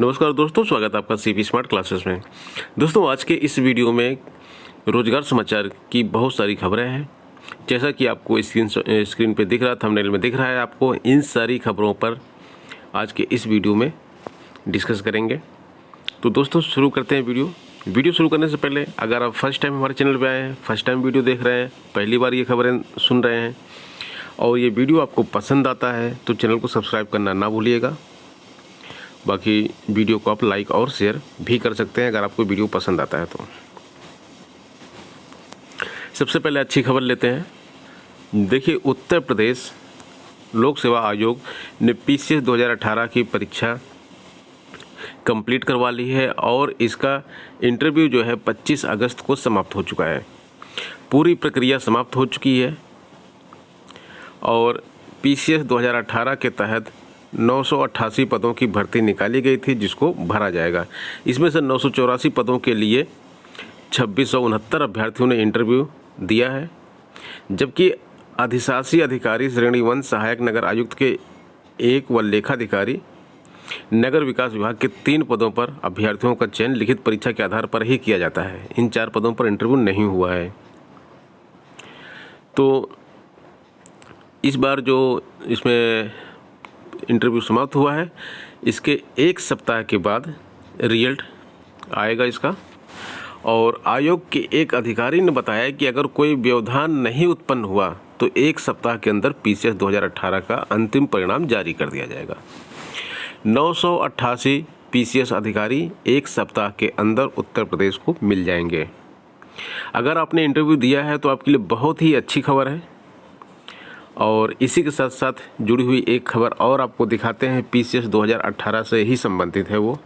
नमस्कार दोस्तों, स्वागत है आपका सीपी स्मार्ट क्लासेस में। दोस्तों, आज के इस वीडियो में रोजगार समाचार की बहुत सारी खबरें हैं। जैसा कि आपको स्क्रीन पे दिख रहा, थंबनेल में दिख रहा है, आपको इन सारी खबरों पर आज के इस वीडियो में डिस्कस करेंगे। तो दोस्तों, शुरू करते हैं वीडियो शुरू करने से पहले अगर आप फर्स्ट टाइम हमारे चैनल पर आए हैं, फर्स्ट टाइम वीडियो देख रहे हैं, पहली बार ये खबरें सुन रहे हैं और ये वीडियो आपको पसंद आता है तो चैनल को सब्सक्राइब करना ना भूलिएगा। बाकी वीडियो को आप लाइक और शेयर भी कर सकते हैं अगर आपको वीडियो पसंद आता है तो। सबसे पहले अच्छी खबर लेते हैं। देखिए, उत्तर प्रदेश लोक सेवा आयोग ने पीसीएस 2018 की परीक्षा कंप्लीट करवा ली है और इसका इंटरव्यू जो है 25 अगस्त को समाप्त हो चुका है। पूरी प्रक्रिया समाप्त हो चुकी है और पीसीएस 2018 के तहत 988 पदों की भर्ती निकाली गई थी जिसको भरा जाएगा। इसमें से 984 पदों के लिए 2669 अभ्यर्थियों ने इंटरव्यू दिया है, जबकि अधिशासी अधिकारी श्रेणी 1 सहायक नगर आयुक्त के 1 व लेखाधिकारी नगर विकास विभाग के 3 पदों पर अभ्यर्थियों का चयन लिखित परीक्षा के आधार पर ही किया जाता है। इन 4 पदों पर इंटरव्यू नहीं हुआ है। तो इस बार जो इसमें इंटरव्यू समाप्त हुआ है, इसके 1 सप्ताह के बाद रिजल्ट आएगा इसका। और आयोग के एक अधिकारी ने बताया कि अगर कोई व्यवधान नहीं उत्पन्न हुआ तो 1 सप्ताह के अंदर पीसीएस 2018 का अंतिम परिणाम जारी कर दिया जाएगा। 988 पीसीएस अधिकारी 1 सप्ताह के अंदर उत्तर प्रदेश को मिल जाएंगे। अगर आपने इंटरव्यू दिया है तो आपके लिए बहुत ही अच्छी खबर है। और इसी के साथ साथ जुड़ी हुई एक खबर और आपको दिखाते हैं, पीसीएस 2018 से ही संबंधित है वो।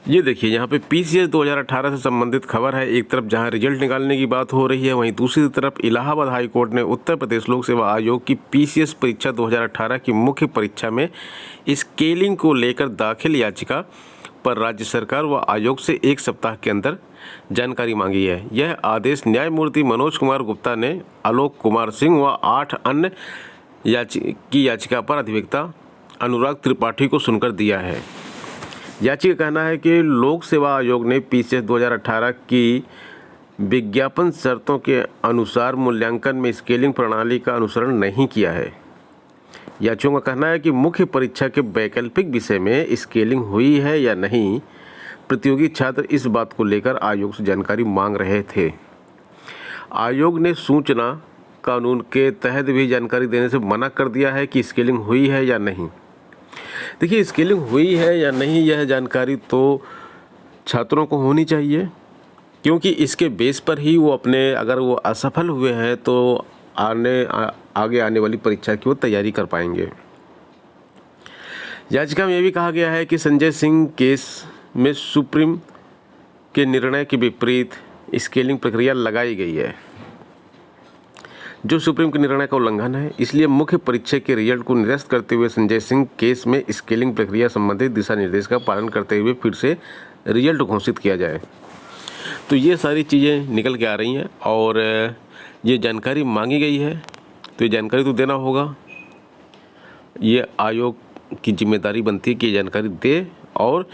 ये देखिए, यहाँ पे पीसीएस 2018 से संबंधित खबर है। एक तरफ जहाँ रिजल्ट निकालने की बात हो रही है, वहीं दूसरी तरफ इलाहाबाद हाई कोर्ट ने उत्तर प्रदेश लोक सेवा आयोग की पीसीएस परीक्षा 2018 की मुख्य परीक्षा में स्केलिंग को लेकर दाखिल याचिका पर राज्य सरकार व आयोग से 1 सप्ताह के अंदर जानकारी मांगी है। यह आदेश न्यायमूर्ति मनोज कुमार गुप्ता ने आलोक कुमार सिंह व 8 अन्य याचिका पर अधिवक्ता अनुराग त्रिपाठी को सुनकर दिया है। याचिका का कहना है कि लोक सेवा आयोग ने पीसीएस 2018 की विज्ञापन शर्तों के अनुसार मूल्यांकन में स्केलिंग प्रणाली का अनुसरण नहीं किया है। याचिका का कहना है कि मुख्य परीक्षा के वैकल्पिक विषय में स्केलिंग हुई है या नहीं। प्रतियोगी छात्र इस बात को लेकर आयोग से जानकारी मांग रहे थे। आयोग ने सूचना कानून के तहत भी जानकारी देने से मना कर दिया है कि स्केलिंग हुई है या नहीं। देखिए, स्केलिंग हुई है या नहीं यह जानकारी तो छात्रों को होनी चाहिए, क्योंकि इसके बेस पर ही वो अगर वो असफल हुए हैं तो आगे आने वाली परीक्षा की वो तैयारी कर पाएंगे। याचिका में यह भी कहा गया है कि संजय सिंह केस में सुप्रीम के निर्णय के विपरीत स्केलिंग प्रक्रिया लगाई गई है, जो सुप्रीम के निर्णय का उल्लंघन है। इसलिए मुख्य परीक्षा के रिजल्ट को निरस्त करते हुए संजय सिंह केस में स्केलिंग प्रक्रिया संबंधित दिशा निर्देश का पालन करते हुए फिर से रिजल्ट घोषित किया जाए। तो ये सारी चीज़ें निकल के आ रही हैं और ये जानकारी मांगी गई है, तो ये जानकारी तो देना होगा। ये आयोग की जिम्मेदारी बनती है कि ये जानकारी दे और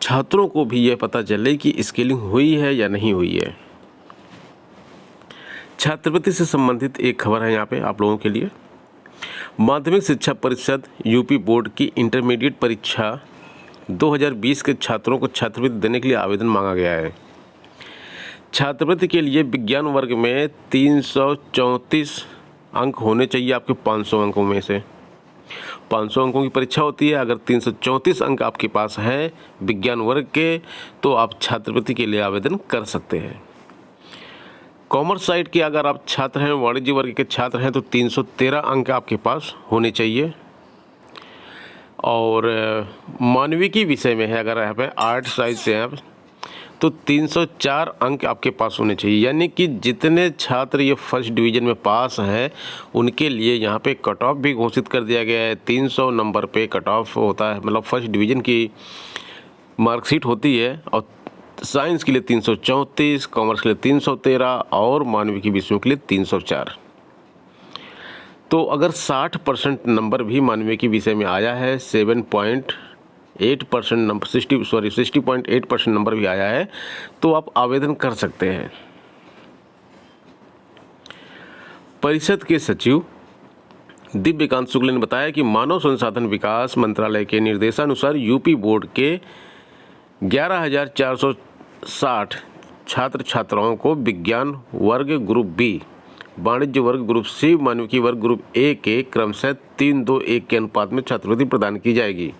छात्रों को भी यह पता चले कि स्केलिंग हुई है या नहीं हुई है। छात्रवृत्ति से संबंधित एक खबर है यहाँ पे आप लोगों के लिए। माध्यमिक शिक्षा परिषद यूपी बोर्ड की इंटरमीडिएट परीक्षा 2020 के छात्रों को छात्रवृत्ति देने के लिए आवेदन मांगा गया है। छात्रवृत्ति के लिए विज्ञान वर्ग में 334 अंक होने चाहिए आपके 500 अंकों में से। 500 अंकों की परीक्षा होती है। अगर 334 अंक आपके पास हैं विज्ञान वर्ग के तो आप छात्रवृत्ति के लिए आवेदन कर सकते हैं। कॉमर्स साइड के अगर आप छात्र हैं, वाणिज्य वर्ग के छात्र हैं तो 313 अंक आपके पास होने चाहिए। और मानविकी विषय में है, अगर यहाँ पे आर्ट साइड से हैं तो 304 अंक आपके पास होने चाहिए। यानी कि जितने छात्र ये फर्स्ट डिवीज़न में पास हैं उनके लिए यहाँ पे कट ऑफ भी घोषित कर दिया गया है। 300 नंबर पे कट ऑफ होता है, मतलब फर्स्ट डिवीज़न की मार्कशीट होती है। और साइंस के लिए 334, कॉमर्स के लिए 313 और मानविकी विषयों के लिए 304। तो अगर 60% नंबर भी मानविकी विषय में आया है, 60.8% नंबर भी आया है तो आप आवेदन कर सकते हैं। परिषद के सचिव दिव्यकांत शुक्ल ने बताया कि मानव संसाधन विकास मंत्रालय के निर्देशानुसार यूपी बोर्ड के 11,460 छात्र छात्राओं को विज्ञान वर्ग ग्रुप बी, वाणिज्य वर्ग ग्रुप सी, मानविकी वर्ग ग्रुप ए के क्रमशः 3-2-1 के अनुपात में छात्रवृत्ति प्रदान की जाएगी।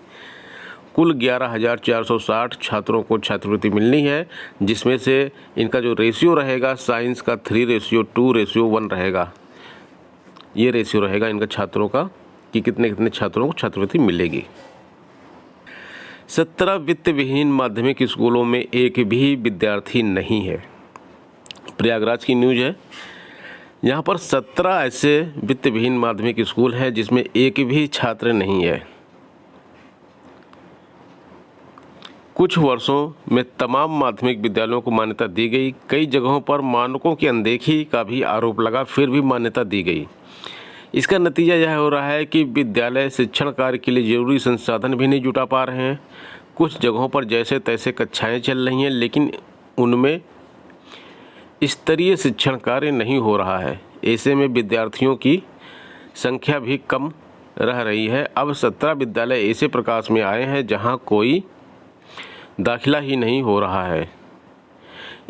कुल 11,460 छात्रों को छात्रवृत्ति मिलनी है, जिसमें से इनका जो रेशियो रहेगा साइंस का 3:2:1 रहेगा। ये रेशियो रहेगा इनका छात्रों का कि कितने कितने छात्रों को छात्रवृत्ति मिलेगी। 17 वित्त विहीन माध्यमिक स्कूलों में एक भी विद्यार्थी नहीं है। प्रयागराज की न्यूज़ है, यहाँ पर 17 ऐसे वित्त विहीन माध्यमिक स्कूल हैं जिसमें एक भी छात्र नहीं है। कुछ वर्षों में तमाम माध्यमिक विद्यालयों को मान्यता दी गई। कई जगहों पर मानकों की अनदेखी का भी आरोप लगा, फिर भी मान्यता दी गई। इसका नतीजा यह हो रहा है कि विद्यालय शिक्षण कार्य के लिए जरूरी संसाधन भी नहीं जुटा पा रहे हैं। कुछ जगहों पर जैसे तैसे कक्षाएं चल रही हैं, लेकिन उनमें स्तरीय शिक्षण कार्य नहीं हो रहा है। ऐसे में विद्यार्थियों की संख्या भी कम रह रही है। अब 17 विद्यालय ऐसे प्रकाश में आए हैं जहां कोई दाखिला ही नहीं हो रहा है।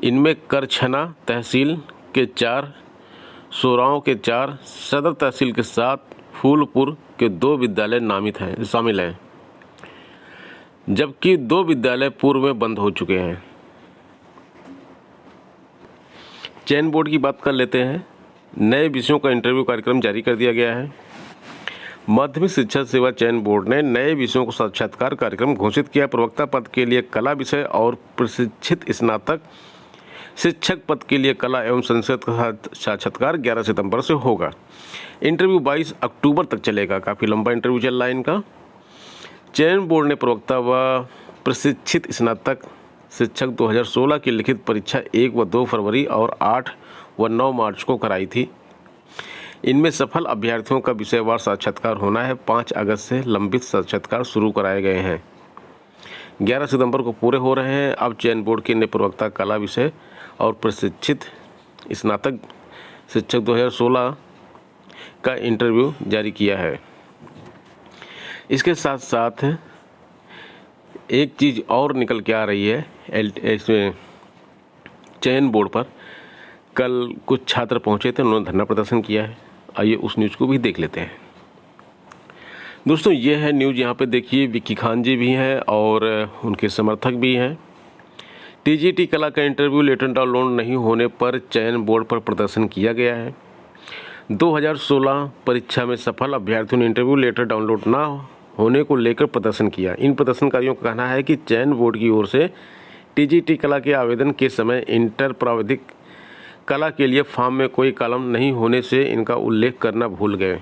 इनमें करछना तहसील के 4, सोराव के 4, सदर तहसील के 7, फूलपुर के 2 विद्यालय शामिल हैं, जबकि 2 विद्यालय पूर्व में बंद हो चुके हैं। चयन बोर्ड की बात कर लेते हैं। नए विषयों का इंटरव्यू कार्यक्रम जारी कर दिया गया है। माध्यमिक शिक्षा सेवा चयन बोर्ड ने नए विषयों को साक्षात्कार कार्यक्रम घोषित किया। प्रवक्ता पद के लिए कला विषय और प्रशिक्षित स्नातक शिक्षक पद के लिए कला एवं संस्कृत का साक्षात्कार 11 सितंबर से होगा। इंटरव्यू 22 अक्टूबर तक चलेगा। काफ़ी लंबा इंटरव्यू चल रहा है इनका। चयन बोर्ड ने प्रवक्ता व प्रशिक्षित स्नातक शिक्षक 2016 की लिखित परीक्षा 1 व 2 फरवरी और 8 व 9 मार्च को कराई थी। इनमें सफल अभ्यर्थियों का विषयवार साक्षात्कार होना है। 5 अगस्त से लंबित साक्षात्कार शुरू कराए गए हैं। 11 सितंबर को पूरे हो रहे हैं। अब चयन बोर्ड के ने प्रवक्ता कला विषय और प्रशिक्षित स्नातक शिक्षक 2016 का इंटरव्यू जारी किया है। इसके साथ साथ एक चीज़ और निकल के आ रही है इसमें चयन बोर्ड पर। कल कुछ छात्र पहुंचे थे, उन्होंने धरना प्रदर्शन किया है। आइए उस न्यूज़ को भी देख लेते हैं। दोस्तों ये है न्यूज़। यहाँ पे देखिए विक्की खान जी भी हैं और उनके समर्थक भी हैं। टीजीटी कला का इंटरव्यू लेटर डाउनलोड नहीं होने पर चयन बोर्ड पर प्रदर्शन किया गया है। 2016 परीक्षा में सफल अभ्यर्थियों ने इंटरव्यू लेटर डाउनलोड ना होने को लेकर प्रदर्शन किया। इन प्रदर्शनकारियों का कहना है कि चयन बोर्ड की ओर से टीजीटी कला के आवेदन के समय इंटर प्राविधिक कला के लिए फॉर्म में कोई कॉलम नहीं होने से इनका उल्लेख करना भूल गए,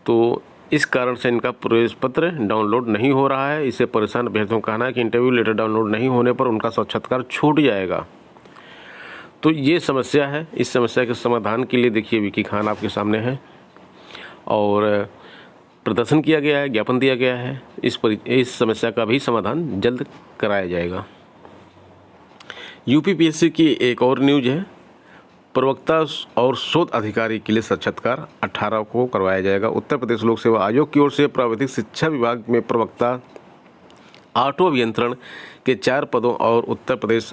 तो इस कारण से इनका प्रवेश पत्र डाउनलोड नहीं हो रहा है। इससे परेशान अभ्यर्थियों का कहना है कि इंटरव्यू लेटर डाउनलोड नहीं होने पर उनका साक्षात्कार छूट जाएगा। तो ये समस्या है। इस समस्या के समाधान के लिए देखिए विक्की खान आपके सामने है और प्रदर्शन किया गया है, ज्ञापन दिया गया है। इस समस्या का भी समाधान जल्द कराया जाएगा। यूपीपीएससी की एक और न्यूज़ है। प्रवक्ता और शोध अधिकारी के लिए साक्षात्कार 18 को करवाया जाएगा। उत्तर प्रदेश लोक सेवा आयोग की ओर से प्राविधिक शिक्षा विभाग में प्रवक्ता, ऑटो अभियंत्रण के 4 पदों और उत्तर प्रदेश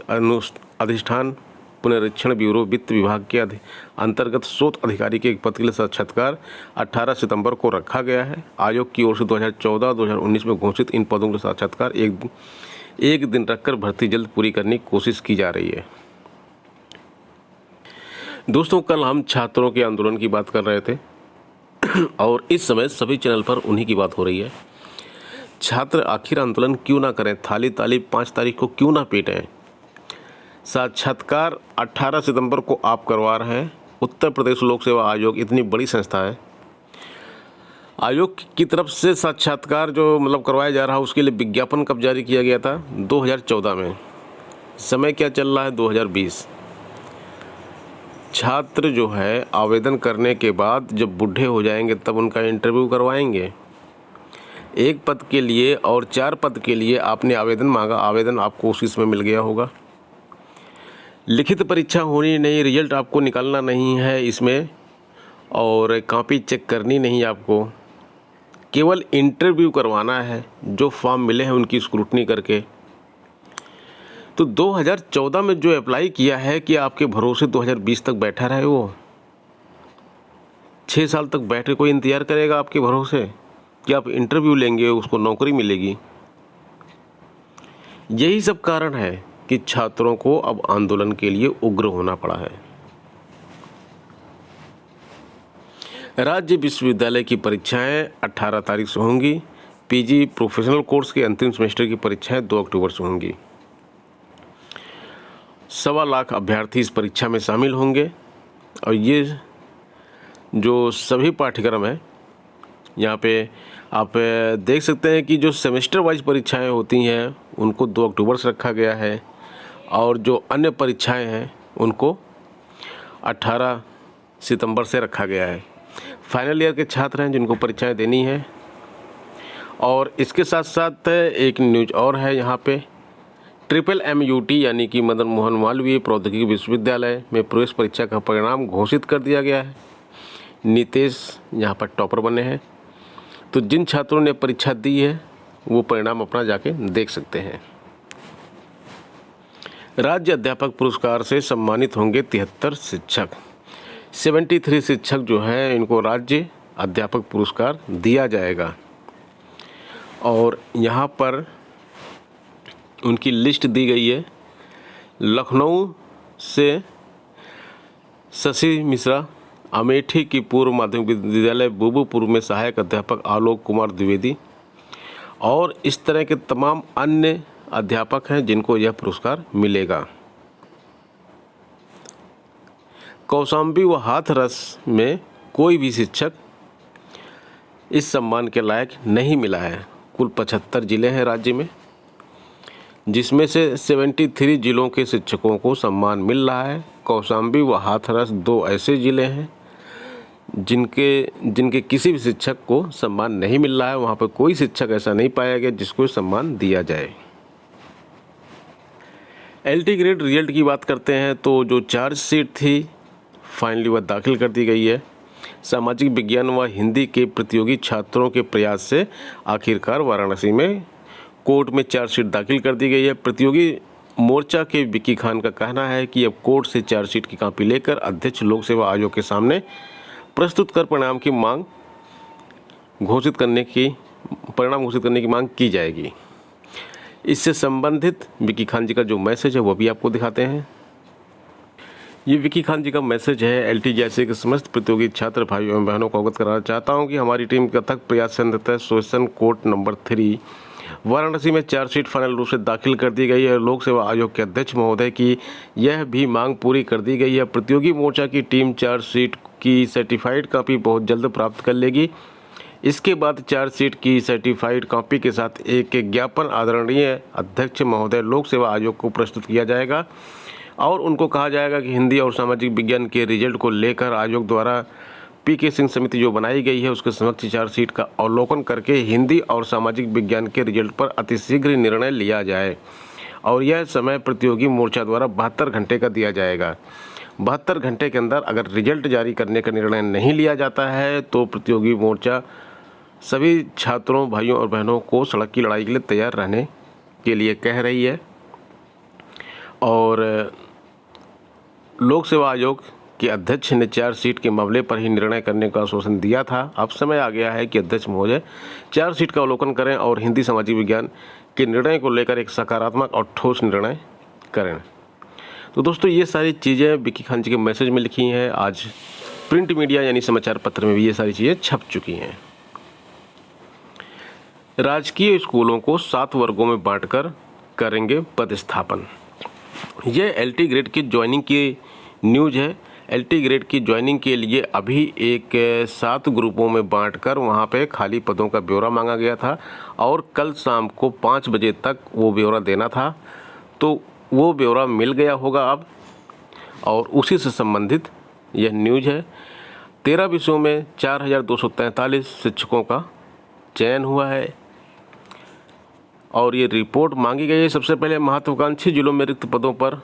अधिष्ठान पुनरीक्षण ब्यूरो वित्त विभाग के अंतर्गत शोध अधिकारी के एक पद के लिए साक्षात्कार 18 सितंबर को रखा गया है। आयोग की ओर से 2014-2019 में घोषित इन पदों के साक्षात्कार एक दिन रखकर भर्ती जल्द पूरी करने की कोशिश की जा रही है। दोस्तों कल हम छात्रों के आंदोलन की बात कर रहे थे और इस समय सभी चैनल पर उन्हीं की बात हो रही है। छात्र आखिर आंदोलन क्यों ना करें, थाली ताली 5 तारीख को क्यों ना पीटें। साक्षात्कार 18 सितंबर को आप करवा रहे हैं। उत्तर प्रदेश लोक सेवा आयोग इतनी बड़ी संस्था है, आयोग की तरफ से साक्षात्कार जो करवाया जा रहा है उसके लिए विज्ञापन कब जारी किया गया था? 2014 में। समय क्या चल रहा है? 2020। छात्र जो है आवेदन करने के बाद जब बूढ़े हो जाएंगे तब उनका इंटरव्यू करवाएंगे। 1 पद के लिए और 4 पद के लिए आपने आवेदन मांगा, आवेदन आपको उसी समय मिल गया होगा। लिखित परीक्षा होनी नहीं, रिजल्ट आपको निकालना नहीं है इसमें, और कॉपी चेक करनी नहीं आपको, केवल इंटरव्यू करवाना है। जो फॉर्म मिले हैं उनकी स्क्रूटनी करके। तो 2014 में जो अप्लाई किया है कि आपके भरोसे 2020 तक बैठा रहे, वो 6 साल तक बैठे कोई इंतज़ार करेगा आपके भरोसे कि आप इंटरव्यू लेंगे उसको नौकरी मिलेगी? यही सब कारण है कि छात्रों को अब आंदोलन के लिए उग्र होना पड़ा है। राज्य विश्वविद्यालय की परीक्षाएं 18 तारीख से होंगी। पीजी प्रोफेशनल कोर्स के अंतिम सेमेस्टर की परीक्षाएं 2 अक्टूबर से होंगी। 1.25 लाख अभ्यर्थी इस परीक्षा में शामिल होंगे और ये जो सभी पाठ्यक्रम हैं, यहाँ पे आप देख सकते हैं कि जो सेमेस्टर वाइज परीक्षाएं होती हैं उनको 2 अक्टूबर से रखा गया है और जो अन्य परीक्षाएं हैं उनको 18 सितंबर से रखा गया है। फाइनल ईयर के छात्र हैं जिनको परीक्षाएं देनी है। और इसके साथ साथ एक न्यूज और है यहाँ पे, MMUT यानी कि मदन मोहन मालवीय प्रौद्योगिकी विश्वविद्यालय में प्रवेश परीक्षा का परिणाम घोषित कर दिया गया है। नीतीश यहाँ पर टॉपर बने हैं। तो जिन छात्रों ने परीक्षा दी है वो परिणाम अपना जाके देख सकते हैं। राज्य अध्यापक पुरस्कार से सम्मानित होंगे 73 शिक्षक। 73 शिक्षक जो हैं इनको राज्य अध्यापक पुरस्कार दिया जाएगा और यहाँ पर उनकी लिस्ट दी गई है। लखनऊ से शशि मिश्रा, अमेठी की पूर्व माध्यमिक विद्यालय बुबुपुर में सहायक अध्यापक आलोक कुमार द्विवेदी और इस तरह के तमाम अन्य अध्यापक हैं जिनको यह पुरस्कार मिलेगा। कौशाम्बी व हाथरस में कोई भी शिक्षक इस सम्मान के लायक नहीं मिला है। कुल 75 जिले हैं राज्य में, जिसमें से 73 जिलों के शिक्षकों को सम्मान मिल रहा है। कौशाम्बी व हाथरस 2 ऐसे ज़िले हैं जिनके किसी भी शिक्षक को सम्मान नहीं मिल रहा है। वहाँ पर कोई शिक्षक ऐसा नहीं पाया गया जिसको सम्मान दिया जाए। LT ग्रेड रिजल्ट की बात करते हैं तो जो चार्जशीट थी फाइनली वह दाखिल कर दी गई है। सामाजिक विज्ञान व हिंदी के प्रतियोगी छात्रों के प्रयास से आखिरकार वाराणसी में कोर्ट में चार्जशीट दाखिल कर दी गई है। प्रतियोगी मोर्चा के विक्की खान का कहना है कि अब कोर्ट से चार्जशीट की कॉपी लेकर अध्यक्ष लोक सेवा आयोग के सामने प्रस्तुत कर परिणाम घोषित करने की मांग की जाएगी। इससे संबंधित विक्की खान जी का जो मैसेज है वो भी आपको दिखाते हैं। ये विक्की खान जी का मैसेज है। LT जैसे के समस्त प्रतियोगी छात्र भाइयों एवं बहनों को अवगत कराना चाहता हूं कि हमारी टीम के अथक प्रयास से अंततः सेशन कोर्ट नंबर 3 वाराणसी में चार्जशीट फाइनल रूप से दाखिल कर दी गई है। लोक सेवा आयोग के अध्यक्ष महोदय की यह भी मांग पूरी कर दी गई है। प्रतियोगी मोर्चा की टीम चार्जशीट की सर्टिफाइड कॉपी बहुत जल्द प्राप्त कर लेगी। इसके बाद चार्जशीट की सर्टिफाइड कॉपी के साथ एक ज्ञापन आदरणीय अध्यक्ष महोदय लोक सेवा आयोग को प्रस्तुत किया जाएगा और उनको कहा जाएगा कि हिंदी और सामाजिक विज्ञान के रिजल्ट को लेकर आयोग द्वारा PK सिंह समिति जो बनाई गई है उसके समक्ष चार्जशीट का अवलोकन करके हिंदी और सामाजिक विज्ञान के रिजल्ट पर अतिशीघ्र निर्णय लिया जाए और यह समय प्रतियोगी मोर्चा द्वारा 72 घंटे का दिया जाएगा। 72 घंटे के अंदर अगर रिजल्ट जारी करने का निर्णय नहीं लिया जाता है तो प्रतियोगी मोर्चा सभी छात्रों भाइयों और बहनों को सड़क की लड़ाई के लिए तैयार रहने के लिए कह रही है। और लोक सेवा आयोग के अध्यक्ष ने चार्जशीट के मामले पर ही निर्णय करने का आश्वासन दिया था। अब समय आ गया है कि अध्यक्ष महोदय चार्जशीट का अवलोकन करें और हिंदी सामाजिक विज्ञान के निर्णय को लेकर एक सकारात्मक और ठोस निर्णय करें। तो दोस्तों ये सारी चीज़ें विक्की खान जी के मैसेज में लिखी हैं। आज प्रिंट मीडिया यानी समाचार पत्र में भी ये सारी चीज़ें छप चुकी हैं। राजकीय स्कूलों को 7 वर्गों में बांटकर करेंगे पदस्थापन। ये LT ग्रेड की ज्वाइनिंग की न्यूज़ है। LT ग्रेड की ज्वाइनिंग के लिए अभी एक 7 ग्रुपों में बांटकर वहाँ पे खाली पदों का ब्यौरा मांगा गया था और कल शाम को 5 बजे तक वो ब्यौरा देना था। तो वो ब्यौरा मिल गया होगा अब और उसी से संबंधित यह न्यूज़ है। 13 विषयों में 4243 शिक्षकों का चयन हुआ है। और ये रिपोर्ट मांगी गई है। सबसे पहले महत्वाकांक्षी जिलों में रिक्त पदों पर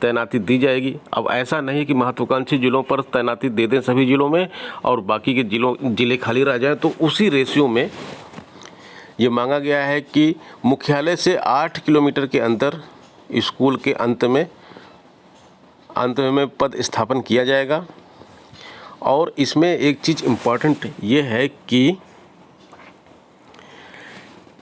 तैनाती दी जाएगी। अब ऐसा नहीं कि महत्वाकांक्षी जिलों पर तैनाती दे दें सभी जिलों में और बाकी के जिले खाली रह जाएं, तो उसी रेशियो में ये मांगा गया है कि मुख्यालय से 8 किलोमीटर के अंदर स्कूल के अंत में पद स्थापन किया जाएगा। और इसमें एक चीज़ इम्पॉर्टेंट ये है कि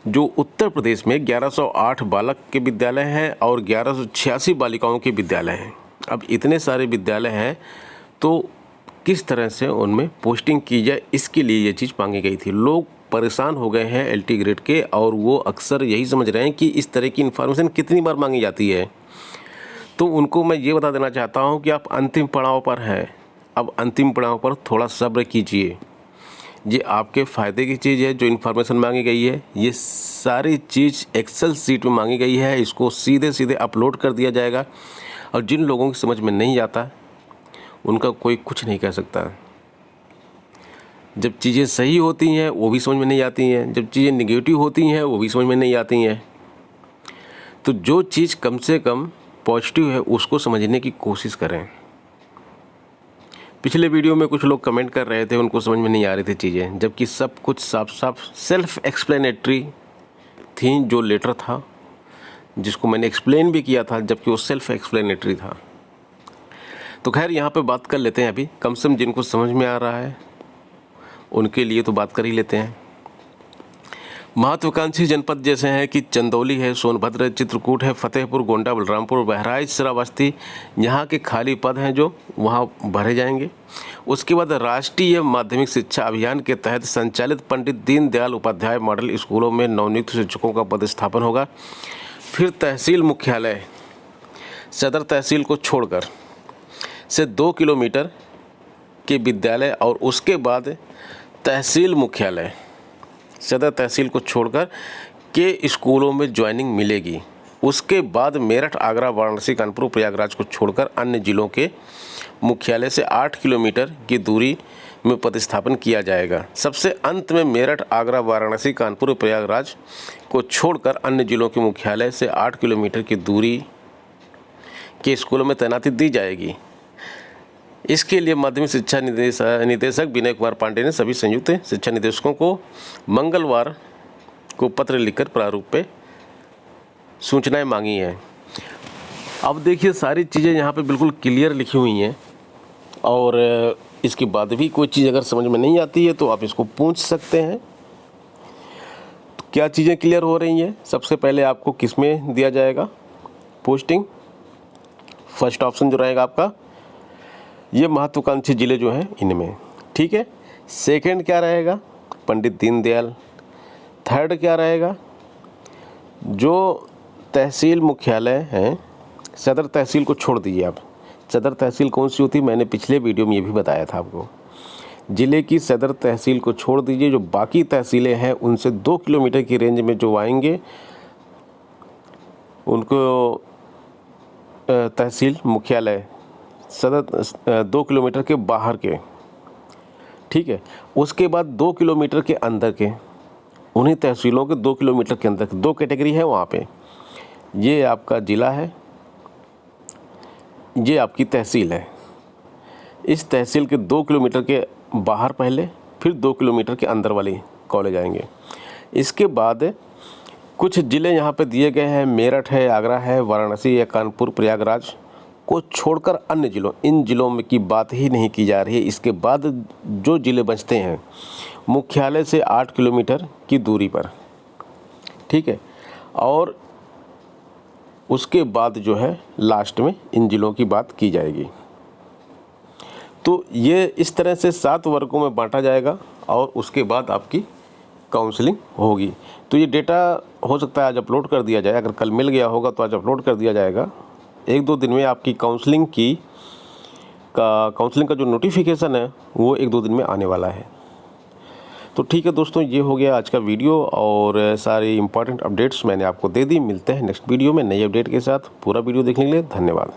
जो उत्तर प्रदेश में 1108 बालक के विद्यालय हैं और 1186 बालिकाओं के विद्यालय हैं। अब इतने सारे विद्यालय हैं तो किस तरह से उनमें पोस्टिंग की जाए, इसके लिए ये चीज़ मांगी गई थी। लोग परेशान हो गए हैं LT ग्रेड के और वो अक्सर यही समझ रहे हैं कि इस तरह की इन्फॉर्मेशन कितनी बार मांगी जाती है। तो उनको मैं ये बता देना चाहता हूँ कि आप अंतिम पड़ाव पर हैं। अब अंतिम पड़ाव पर थोड़ा सब्र कीजिए। ये आपके फ़ायदे की चीज़ है। जो इन्फॉर्मेशन मांगी गई है ये सारी चीज़ एक्सेल सीट में मांगी गई है। इसको सीधे सीधे अपलोड कर दिया जाएगा और जिन लोगों की समझ में नहीं आता उनका कोई कुछ नहीं कह सकता। जब चीज़ें सही होती हैं वो भी समझ में नहीं आती हैं, जब चीज़ें निगेटिव होती हैं वो भी समझ में नहीं आती हैं। तो जो चीज़ कम से कम पॉजिटिव है उसको समझने की कोशिश करें। पिछले वीडियो में कुछ लोग कमेंट कर रहे थे, उनको समझ में नहीं आ रही थी चीज़ें, जबकि सब कुछ साफ साफ सेल्फ एक्सप्लेनेटरी थी। जो लेटर था जिसको मैंने एक्सप्लेन भी किया था, जबकि वो सेल्फ एक्सप्लेनेटरी था। तो खैर यहाँ पे बात कर लेते हैं। अभी कम से कम जिनको समझ में आ रहा है उनके लिए तो बात कर ही लेते हैं। महत्वाकांक्षी जनपद जैसे हैं कि चंदौली है, सोनभद्र, चित्रकूट है, फतेहपुर, गोंडा, बलरामपुर, बहराइच, श्रावस्ती, यहाँ के खाली पद हैं जो वहाँ भरे जाएंगे। उसके बाद राष्ट्रीय माध्यमिक शिक्षा अभियान के तहत संचालित पंडित दीनदयाल उपाध्याय मॉडल स्कूलों में नवनियुक्त शिक्षकों का पदस्थापन होगा। फिर तहसील मुख्यालय सदर तहसील को छोड़कर से 2 किलोमीटर के विद्यालय और उसके बाद तहसील मुख्यालय सदर तहसील को छोड़कर के स्कूलों में ज्वाइनिंग मिलेगी। उसके बाद मेरठ, आगरा, वाराणसी, कानपुर, प्रयागराज को छोड़कर अन्य जिलों के मुख्यालय से 8 किलोमीटर की दूरी में पदस्थापन किया जाएगा। सबसे अंत में मेरठ, आगरा, वाराणसी, कानपुर, प्रयागराज को छोड़कर अन्य जिलों के मुख्यालय से 8 किलोमीटर की दूरी के स्कूलों में तैनाती दी जाएगी। इसके लिए माध्यमिक शिक्षा निदेशक विनय कुमार पांडे ने सभी संयुक्त शिक्षा निदेशकों को मंगलवार को पत्र लिखकर प्रारूप पे सूचनाएं मांगी हैं। अब देखिए सारी चीज़ें यहाँ पे बिल्कुल क्लियर लिखी हुई हैं और इसके बाद भी कोई चीज़ अगर समझ में नहीं आती है तो आप इसको पूछ सकते हैं। तो क्या चीज़ें क्लियर हो रही हैं? सबसे पहले आपको किस में दिया जाएगा पोस्टिंग? फर्स्ट ऑप्शन जो रहेगा आपका ये महत्वाकांक्षी जिले जो हैं इनमें, ठीक है। सेकंड क्या रहेगा? पंडित दीनदयाल। थर्ड क्या रहेगा? जो तहसील मुख्यालय हैं सदर तहसील को छोड़ दीजिए आप। सदर तहसील कौन सी होती है मैंने पिछले वीडियो में ये भी बताया था आपको। ज़िले की सदर तहसील को छोड़ दीजिए। जो बाकी तहसीलें हैं उनसे 2 किलोमीटर की रेंज में जो आएंगे उनको तहसील मुख्यालय सदर 2 किलोमीटर के बाहर के, ठीक है। उसके बाद 2 किलोमीटर के अंदर के उन्हीं तहसीलों के 2 किलोमीटर के अंदर 2 कैटेगरी है वहाँ पे। ये आपका ज़िला है, ये आपकी तहसील है। इस तहसील के 2 किलोमीटर के बाहर पहले, फिर 2 किलोमीटर के अंदर वाली कॉलेज आएंगे। इसके बाद कुछ ज़िले यहाँ पे दिए गए हैं, मेरठ है, आगरा है, वाराणसी या कानपुर, प्रयागराज को छोड़कर अन्य ज़िलों, इन ज़िलों में की बात ही नहीं की जा रही है। इसके बाद जो ज़िले बचते हैं मुख्यालय से 8 किलोमीटर की दूरी पर, ठीक है। और उसके बाद जो है लास्ट में इन ज़िलों की बात की जाएगी। तो ये इस तरह से 7 वर्गों में बांटा जाएगा और उसके बाद आपकी काउंसलिंग होगी। तो ये डेटा हो सकता है आज अपलोड कर दिया जाए, अगर कल मिल गया होगा तो आज अपलोड कर दिया जाएगा। 1-2 दिन में आपकी काउंसलिंग का जो नोटिफिकेशन है वो 1-2 दिन में आने वाला है। तो ठीक है दोस्तों, ये हो गया आज का वीडियो और सारी इंपॉर्टेंट अपडेट्स मैंने आपको दे दी। मिलते हैं नेक्स्ट वीडियो में नई अपडेट के साथ। पूरा वीडियो देखने के लिए धन्यवाद।